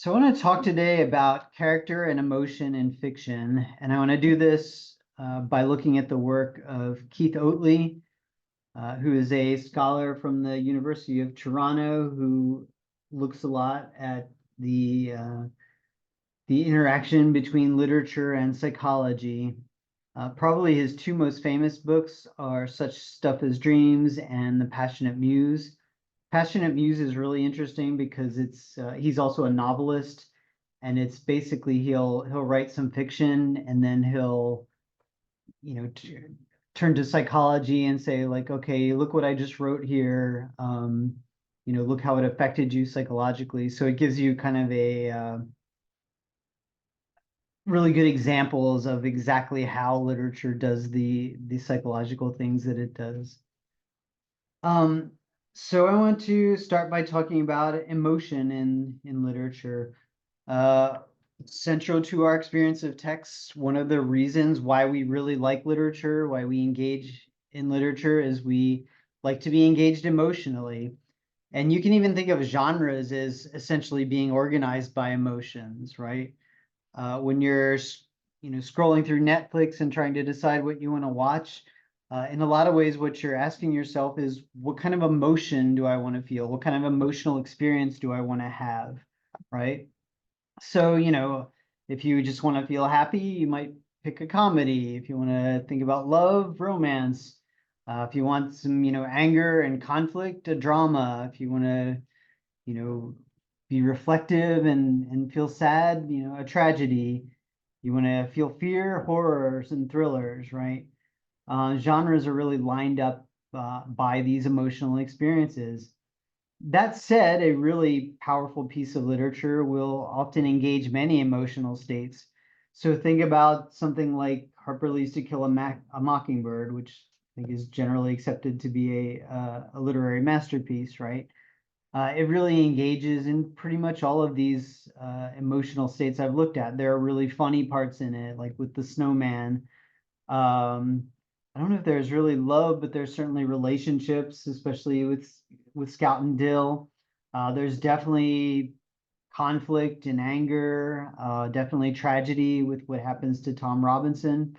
So I want to talk today about character and emotion in fiction, and I want to do this by looking at the work of Keith Oatley, who is a scholar from the University of Toronto who looks a lot at the interaction between literature and psychology. Probably his two most famous books are Such Stuff as Dreams and The Passionate Muse. Passionate Muse is really interesting because it's he's also a novelist, and it's basically he'll write some fiction and then he'll you know turn to psychology and say like, okay, look what I just wrote here. Look how it affected you psychologically. So it gives you kind of a really good examples of exactly how literature does the psychological things that it does. Um, so I want to start by talking about emotion in literature. Uh, Central to our experience of text, one of the reasons why we really like literature, why we engage in literature, is we like to be engaged emotionally. And you can even think of genres as essentially being organized by emotions, right? When you're scrolling through Netflix and trying to decide what you want to watch, in a lot of ways what you're asking yourself is, what kind of emotion do I want to feel? What kind of emotional experience do I want to have, right? So, if you just want to feel happy, you might pick a comedy. If you want to think about love, romance. If you want some, anger and conflict, a drama. If you want to, you know, be reflective and feel sad, a tragedy. You want to feel fear, horrors, and thrillers, right? Genres are really lined up by these emotional experiences. That said, a really powerful piece of literature will often engage many emotional states. So think about something like Harper Lee's To Kill a Mockingbird, which I think is generally accepted to be a literary masterpiece, right? It really engages in pretty much all of these emotional states I've looked at. There are really funny parts in it, like with the snowman. Um, I don't know if there's really love, but there's certainly relationships, especially with Scout and Dill. There's definitely conflict and anger, definitely tragedy with what happens to Tom Robinson.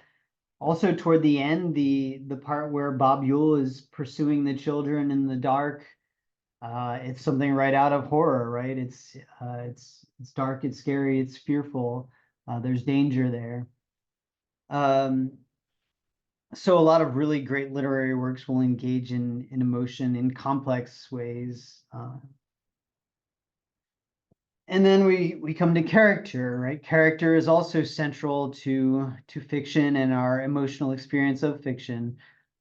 Also, toward the end, the part where Bob Yule is pursuing the children in the dark, it's something right out of horror, right? It's dark, it's scary, it's fearful. There's danger there. Um, so a lot of really great literary works will engage in emotion in complex ways. And then we come to character, right? Character is also central to fiction and our emotional experience of fiction.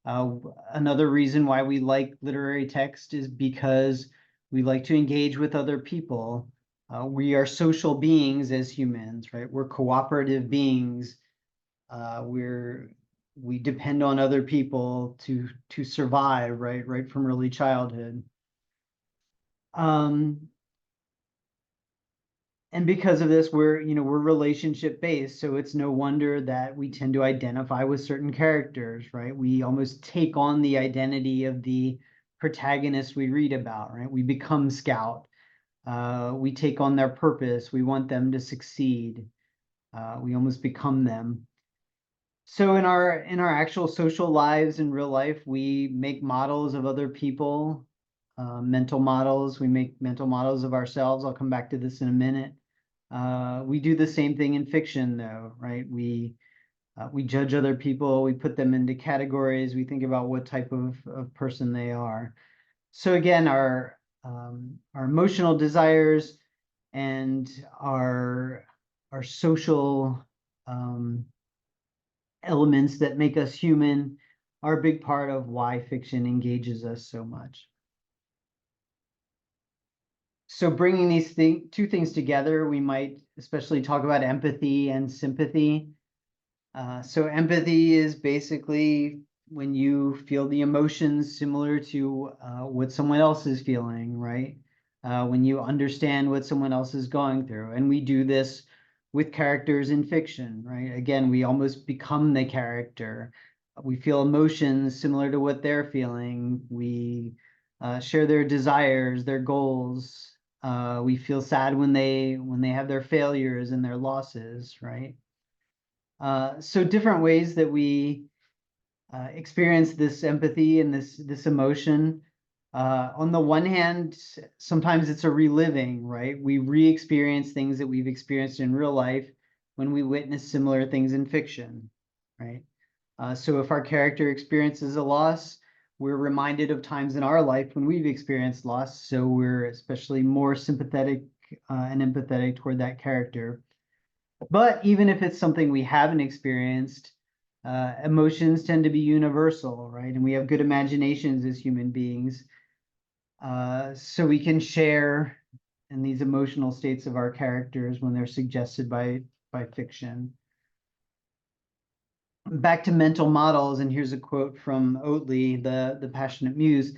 Another reason why we like literary text is because we like to engage with other people. We are social beings as humans, right? We're cooperative beings. We depend on other people to survive, right? Right from early childhood. Um, and because of this, we're relationship based, so it's no wonder that we tend to identify with certain characters, right? We almost take on the identity of the protagonist we read about, right? We become Scout. We take on their purpose. We want them to succeed. We almost become them. So in our actual social lives in real life, we make models of other people, mental models. We make mental models of ourselves. I'll come back to this in a minute. We do the same thing in fiction, though, right? We judge other people. We put them into categories. We think about what type of person they are. So again, our emotional desires and our social elements that make us human are a big part of why fiction engages us so much. So bringing these two things together, we might especially talk about empathy and sympathy. So empathy is basically when you feel the emotions similar to what someone else is feeling, right? When you understand what someone else is going through. And we do this with characters in fiction, right? Again, we almost become the character. We feel emotions similar to what they're feeling. We share their desires, their goals. We feel sad when they have their failures and their losses, right? So different ways that we experience this empathy and this emotion. On the one hand, sometimes it's a reliving, right? We re-experience things that we've experienced in real life when we witness similar things in fiction, right? So if our character experiences a loss, we're reminded of times in our life when we've experienced loss, so we're especially more sympathetic and empathetic toward that character. But even if it's something we haven't experienced, emotions tend to be universal, right? And we have good imaginations as human beings. So we can share in these emotional states of our characters when they're suggested by fiction. Back to mental models, and here's a quote from Oatley, the Passionate Muse.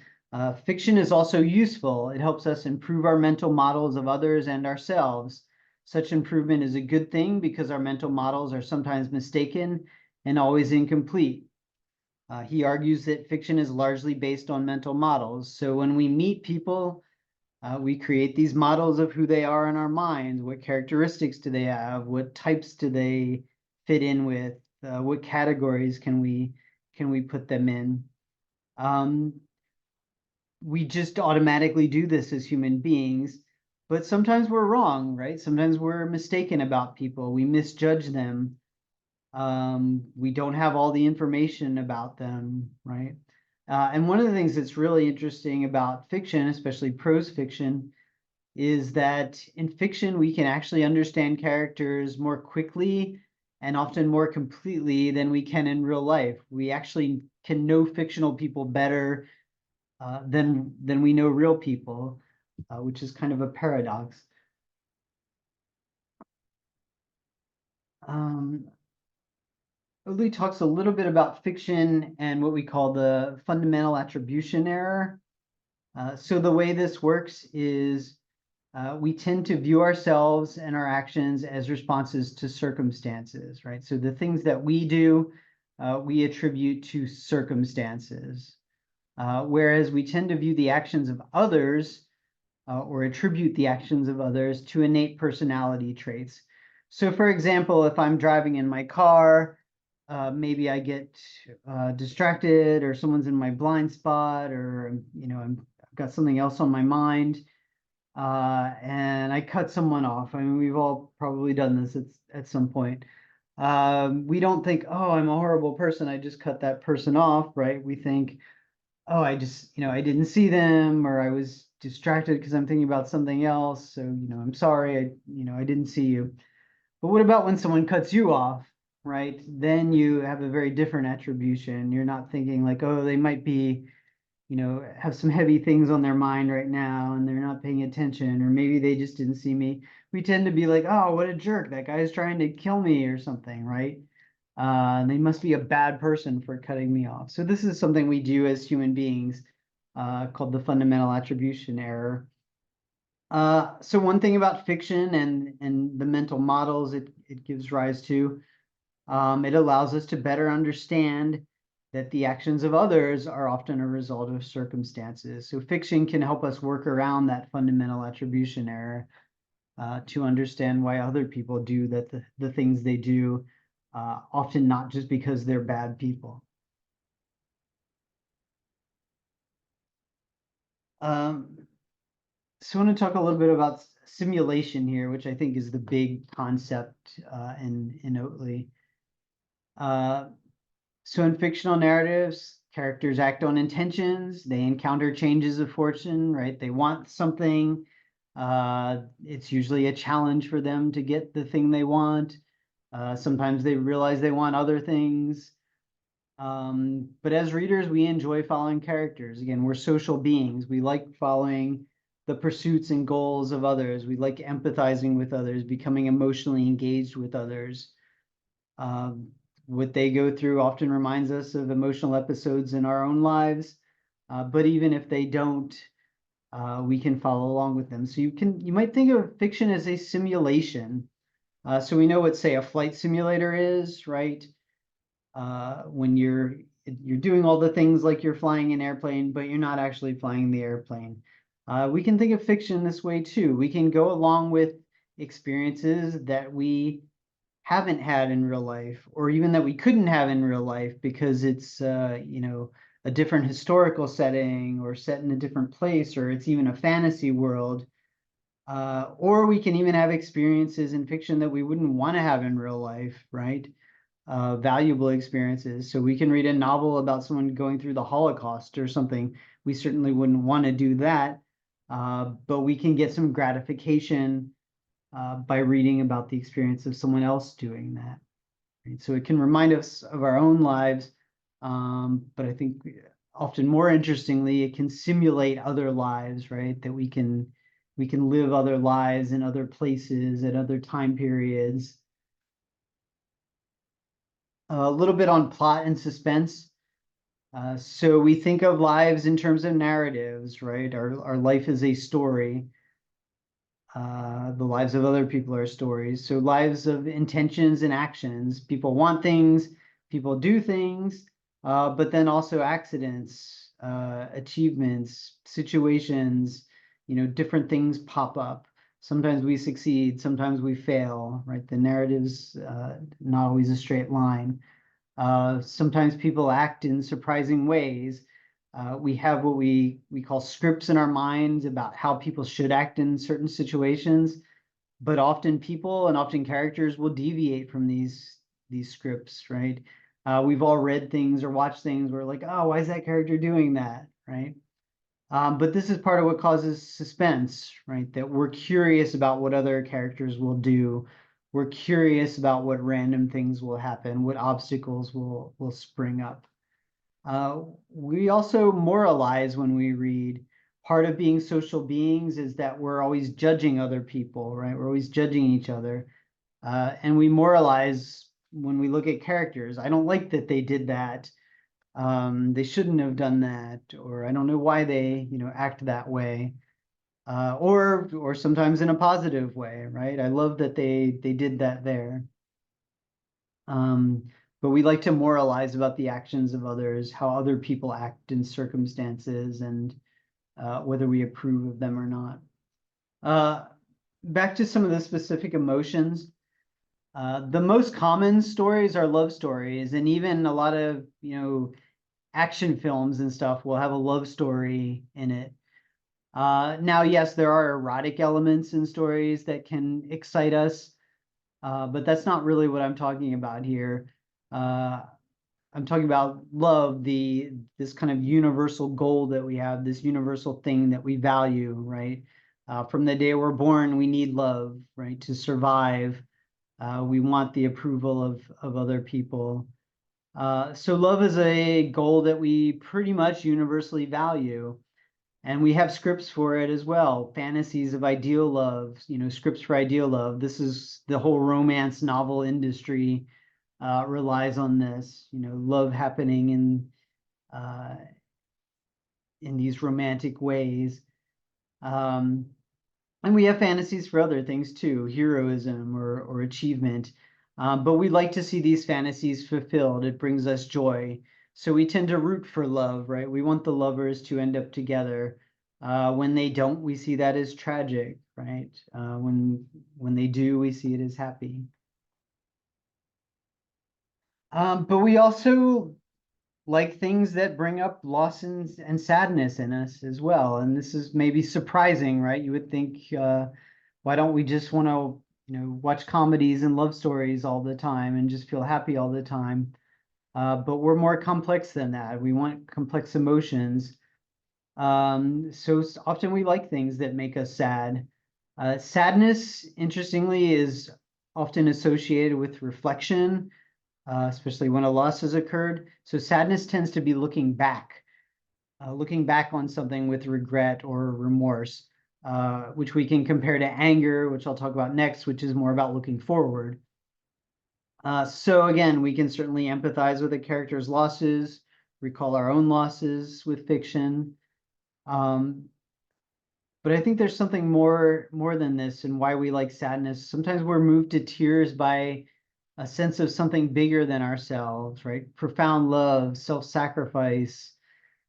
Fiction is also useful. It helps us improve our mental models of others and ourselves. Such improvement is a good thing because our mental models are sometimes mistaken and always incomplete. He argues that fiction is largely based on mental models. So when we meet people, we create these models of who they are in our minds. What characteristics do they have? What types do they fit in with? What categories can we put them in? We just automatically do this as human beings, but sometimes we're wrong, right? Sometimes we're mistaken about people. We misjudge them. We don't have all the information about them, right? And one of the things that's really interesting about fiction, especially prose fiction, is that in fiction, we can actually understand characters more quickly and often more completely than we can in real life. We actually can know fictional people better than we know real people, which is kind of a paradox. Oatley talks a little bit about fiction and what we call the fundamental attribution error. So the way this works is we tend to view ourselves and our actions as responses to circumstances, right? So the things that we do, we attribute to circumstances, whereas we tend to view the actions of others or attribute the actions of others to innate personality traits. So for example, if I'm driving in my car, maybe I get distracted or someone's in my blind spot or, I've got something else on my mind. And I cut someone off. I mean, we've all probably done this at some point. We don't think, oh, I'm a horrible person. I just cut that person off, right? We think, oh, I didn't see them, or I was distracted because I'm thinking about something else. So, I'm sorry. I didn't see you. But what about when someone cuts you off, right? Then you have a very different attribution. You're not thinking like, oh, they might be have some heavy things on their mind right now and they're not paying attention, or maybe they just didn't see me. We tend to be like, oh, what a jerk. That guy's trying to kill me or something, right? They must be a bad person for cutting me off. So this is something we do as human beings called the fundamental attribution error. So one thing about fiction and the mental models it gives rise to, it allows us to better understand that the actions of others are often a result of circumstances. So fiction can help us work around that fundamental attribution error to understand why other people do the things they do, often not just because they're bad people. So I want to talk a little bit about simulation here, which I think is the big concept in Oatley. So in fictional narratives, characters act on intentions, they encounter changes of fortune, right? They want something. It's usually a challenge for them to get the thing they want. Sometimes they realize they want other things. But as readers, we enjoy following characters. Again, we're social beings. We like following the pursuits and goals of others. We like empathizing with others, becoming emotionally engaged with others. What they go through often reminds us of emotional episodes in our own lives. But even if they don't, we can follow along with them. So you might think of fiction as a simulation. So we know what, say, a flight simulator is, right? When you're doing all the things like you're flying an airplane, but you're not actually flying the airplane. We can think of fiction this way too. We can go along with experiences that we haven't had in real life, or even that we couldn't have in real life because it's a different historical setting or set in a different place, or it's even a fantasy world. Or we can even have experiences in fiction that we wouldn't want to have in real life, right? Valuable experiences. So we can read a novel about someone going through the Holocaust or something. We certainly wouldn't want to do that, but we can get some gratification by reading about the experience of someone else doing that. Right? So it can remind us of our own lives, but I think often more interestingly, it can simulate other lives, right? That we can live other lives in other places at other time periods. A little bit on plot and suspense. So we think of lives in terms of narratives, right? Our life is a story. The lives of other people are stories. So lives of intentions and actions. People want things, people do things, but then also accidents, achievements, situations, different things pop up. Sometimes we succeed, sometimes we fail, right? The narrative's not always a straight line. Sometimes people act in surprising ways. We have what we call scripts in our minds about how people should act in certain situations, but often people and often characters will deviate from these scripts, right? We've all read things or watched things where like, oh, why is that character doing that, right? But this is part of what causes suspense, right? That we're curious about what other characters will do. We're curious about what random things will happen, what obstacles will spring up. We also moralize when we read. Part of being social beings is that we're always judging other people, right? We're always judging each other. And we moralize when we look at characters. I don't like that they did that. They shouldn't have done that, or I don't know why they, act that way. Or sometimes in a positive way, right? I love that they did that there. But we like to moralize about the actions of others, how other people act in circumstances, and whether we approve of them or not. Back to some of the specific emotions. The most common stories are love stories, and even a lot of, action films and stuff will have a love story in it. Now, yes, there are erotic elements in stories that can excite us, but that's not really what I'm talking about here. Uh, I'm talking about love, this kind of universal goal that we have, this universal thing that we value, right? From the day we're born, we need love, right? To survive, we want the approval of other people. So love is a goal that we pretty much universally value. And we have scripts for it as well. Fantasies of ideal love, scripts for ideal love. This is the whole romance novel industry relies on this, love happening in these romantic ways. Um, and we have fantasies for other things too, heroism or achievement. But we like to see these fantasies fulfilled. It brings us joy. So we tend to root for love, right? We want the lovers to end up together. When they don't, we see that as tragic, right? When they do, we see it as happy. But we also like things that bring up loss and sadness in us as well. And this is maybe surprising, right? You would think, why don't we just want to, watch comedies and love stories all the time and just feel happy all the time? But we're more complex than that. We want complex emotions. So often we like things that make us sad. Sadness, interestingly, is often associated with reflection, especially when a loss has occurred. So sadness tends to be looking back on something with regret or remorse, which we can compare to anger, which I'll talk about next, which is more about looking forward. So again, we can certainly empathize with a character's losses, recall our own losses with fiction. But I think there's something more than this and why we like sadness. Sometimes we're moved to tears by a sense of something bigger than ourselves, right? Profound love, self-sacrifice,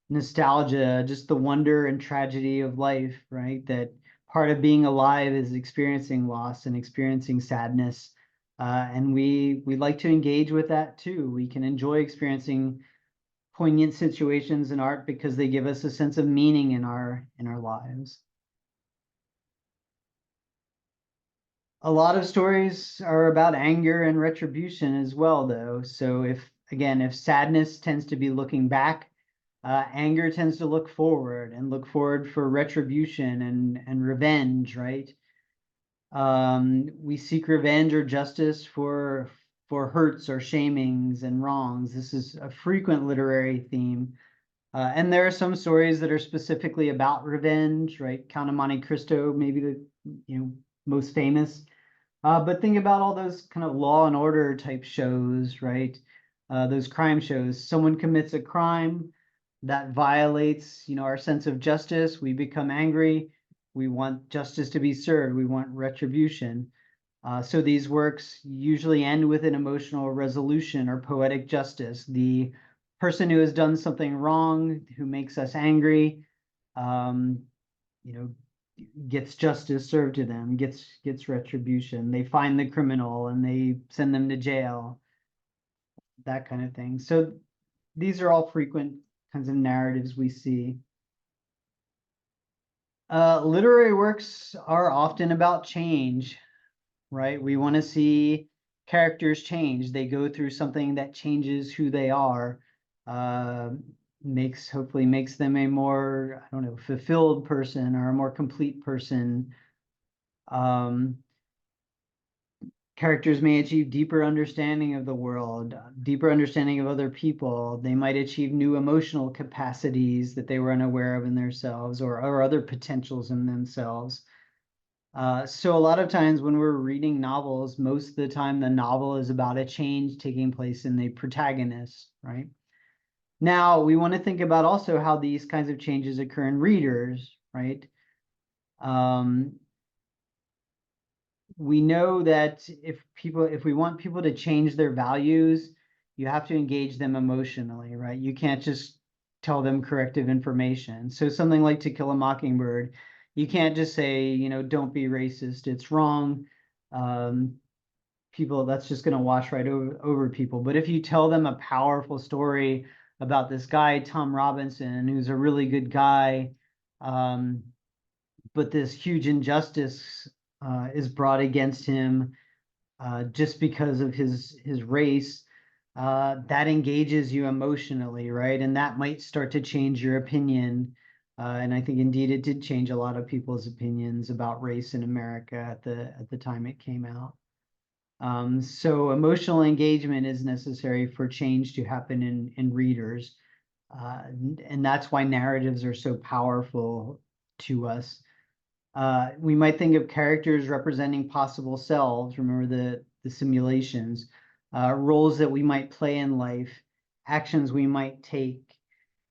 nostalgia, just the wonder and tragedy of life, right? That part of being alive is experiencing loss and experiencing sadness. And we like to engage with that too. We can enjoy experiencing poignant situations in art because they give us a sense of meaning in our lives. A lot of stories are about anger and retribution as well, though. So if sadness tends to be looking back, anger tends to look forward and look forward for retribution and revenge, right? We seek revenge or justice for hurts or shamings and wrongs. This is a frequent literary theme. And there are some stories that are specifically about revenge, right? Count of Monte Cristo, maybe the most famous. But think about all those kind of Law and Order type shows, right? Those crime shows. Someone commits a crime that violates, our sense of justice. We become angry. We want justice to be served. We want retribution. So these works usually end with an emotional resolution or poetic justice. The person who has done something wrong, who makes us angry, um, you know, gets justice served to them, gets retribution. They find the criminal and they send them to jail, that kind of thing. So these are all frequent kinds of narratives we see. Literary works are often about change, right? We want to see characters change. They go through something that changes who they are, uh, hopefully makes them a more, I don't know, fulfilled person or a more complete person. Um, Characters may achieve deeper understanding of the world, deeper understanding of other people. They might achieve new emotional capacities that they were unaware of in themselves or other potentials in themselves. So a lot of times when we're reading novels, most of the time the novel is about a change taking place in the protagonist, right? Now we want to think about also how these kinds of changes occur in readers, right? Um, we know that if we want people to change their values, you have to engage them emotionally, right? You can't just tell them corrective information. So something like To Kill a Mockingbird, you can't just say, don't be racist, it's wrong. Um, People, that's just going to wash right over people. But if you tell them a powerful story about this guy, Tom Robinson, who's a really good guy, um, but this huge injustice is brought against him just because of his race, that engages you emotionally, right? And that might start to change your opinion. And I think indeed it did change a lot of people's opinions about race in America at the time it came out. So emotional engagement is necessary for change to happen in readers. And that's why narratives are so powerful to us. We might think of characters representing possible selves. Remember the simulations, roles that we might play in life, actions we might take.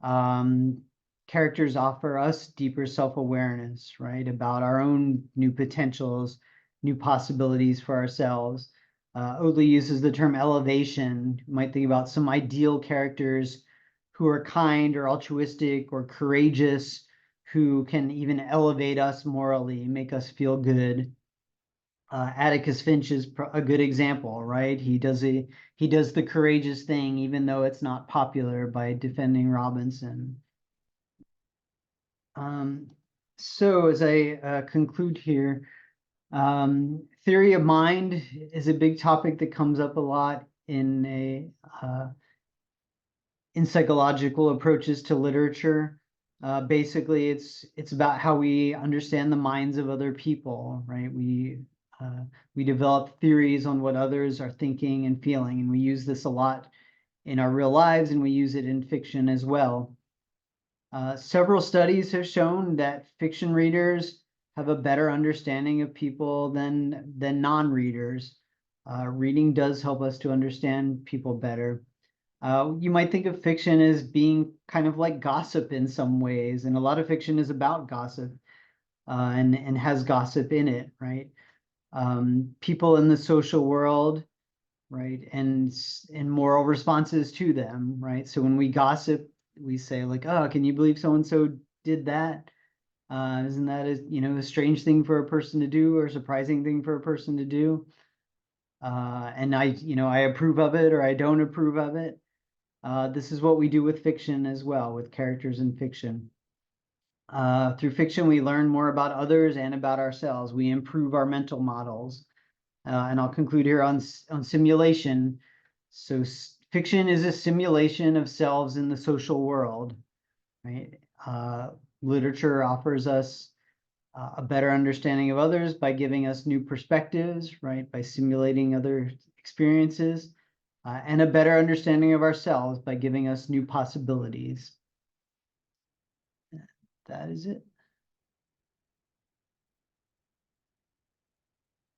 Um, Characters offer us deeper self-awareness, right, about our own new potentials, new possibilities for ourselves. Oatley uses the term elevation. You might think about some ideal characters who are kind or altruistic or courageous, who can even elevate us morally, make us feel good. Atticus Finch is a good example, right? He does the courageous thing, even though it's not popular, by defending Robinson. Um, so as I conclude here, theory of mind is a big topic that comes up a lot in psychological approaches to literature. Basically, it's about how we understand the minds of other people, right? We develop theories on what others are thinking and feeling, and we use this a lot in our real lives, and we use it in fiction as well. Several studies have shown that fiction readers have a better understanding of people than non-readers. Reading does help us to understand people better. You might think of fiction as being kind of like gossip in some ways, and a lot of fiction is about gossip and has gossip in it, right? People in the social world, right, and moral responses to them, right? So when we gossip, we say like, oh, can you believe so and so did that? Isn't that a strange thing for a person to do, or a surprising thing for a person to do? And I approve of it or I don't approve of it. This is what we do with fiction as well, with characters in fiction. Through fiction, we learn more about others and about ourselves. We improve our mental models. And I'll conclude here on simulation. So fiction is a simulation of selves in the social world, right? Literature offers us a better understanding of others by giving us new perspectives, right? By simulating other experiences, and a better understanding of ourselves by giving us new possibilities. That is it.